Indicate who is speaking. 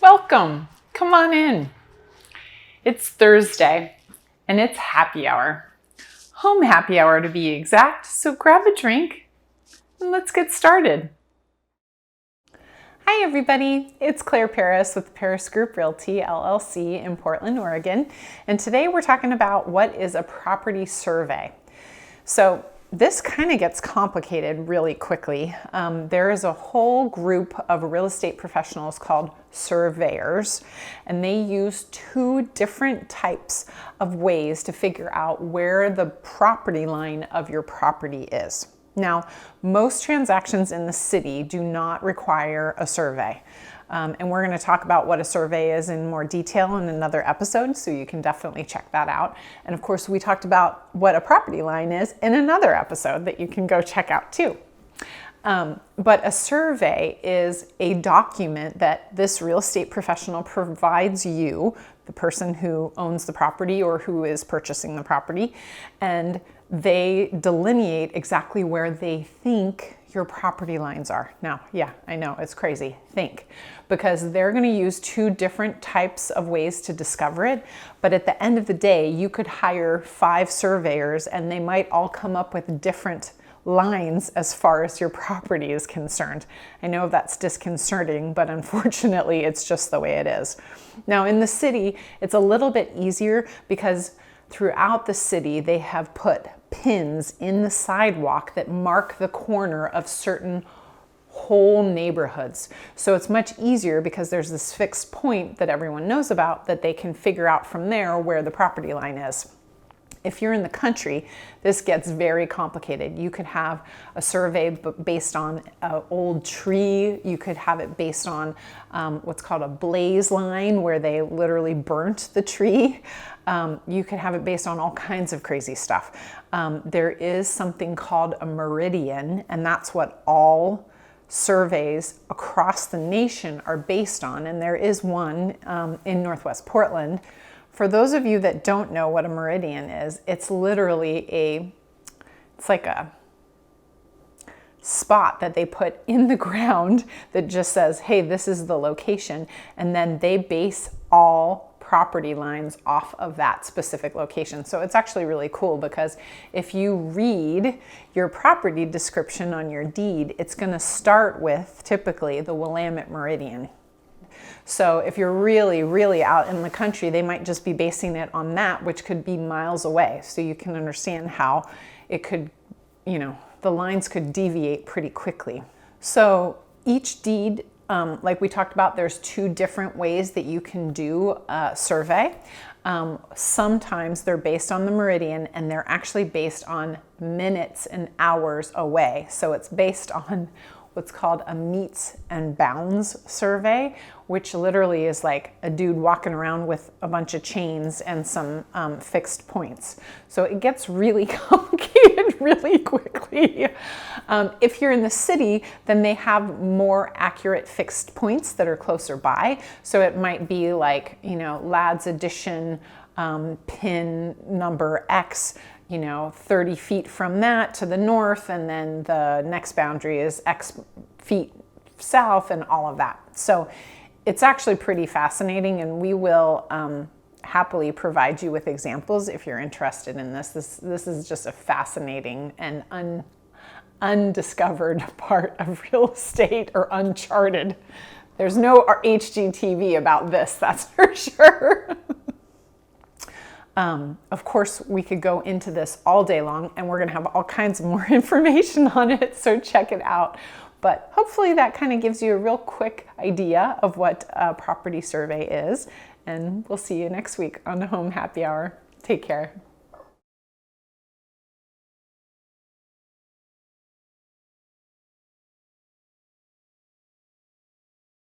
Speaker 1: Welcome. Come on in. It's Thursday and it's happy hour. Home happy hour to be exact, so grab a drink and let's get started. Hi everybody, it's Claire Paris with Paris Group Realty, LLC in Portland, Oregon. And today we're talking about what is a property survey. So this kind of gets complicated really quickly. There is a whole group of real estate professionals called surveyors, and they use two different types of ways to figure out where the property line of your property is. Now, most transactions in the city do not require a survey. And we're going to talk about what a survey is in more detail in another episode, so you can definitely check that out. And of course, we talked about what a property line is in another episode that you can go check out too. But a survey is a document that this real estate professional provides you, the person who owns the property or who is purchasing the property, and they delineate exactly where they think your property lines are. Now, yeah, I know, it's crazy, because they're going to use two different types of ways to discover it. But at the end of the day, you could hire 5 surveyors and they might all come up with different lines as far as your property is concerned. I know that's disconcerting, but unfortunately, it's just the way it is. Now, in the city, it's a little bit easier because throughout the city, they have put pins in the sidewalk that mark the corner of certain whole neighborhoods. So it's much easier because there's this fixed point that everyone knows about that they can figure out from there where the property line is. If you're in the country, this gets very complicated. You could have a survey based on an old tree. You could have it based on what's called a blaze line, where they literally burnt the tree. You could have it based on all kinds of crazy stuff. There is something called a meridian, and that's what all surveys across the nation are based on. And there is one in Northwest Portland. For those of you that don't know what a meridian is, it's literally it's like a spot that they put in the ground that just says, hey, this is the location. And then they base all property lines off of that specific location. So it's actually really cool because if you read your property description on your deed, it's going to start with typically the Willamette Meridian. So if you're really, really out in the country, they might just be basing it on that, which could be miles away. So you can understand how it could, the lines could deviate pretty quickly. So each deed, like we talked about, there's 2 different ways that you can do a survey. Sometimes they're based on the meridian and they're actually based on minutes and hours away. So it's based on what's called a meets and bounds survey, which literally is like a dude walking around with a bunch of chains and some fixed points. So it gets really complicated really quickly. If you're in the city, then they have more accurate fixed points that are closer by. So it might be like, Ladd's Addition, pin number X, 30 feet from that to the north, and then the next boundary is X feet south and all of that. So it's actually pretty fascinating, and we will happily provide you with examples if you're interested in this. This is just a fascinating and undiscovered part of real estate, or uncharted. There's no HGTV about this, that's for sure. Of course, we could go into this all day long, and we're going to have all kinds of more information on it, so check it out. But hopefully that kind of gives you a real quick idea of what a property survey is, and we'll see you next week on the Home Happy Hour. Take care.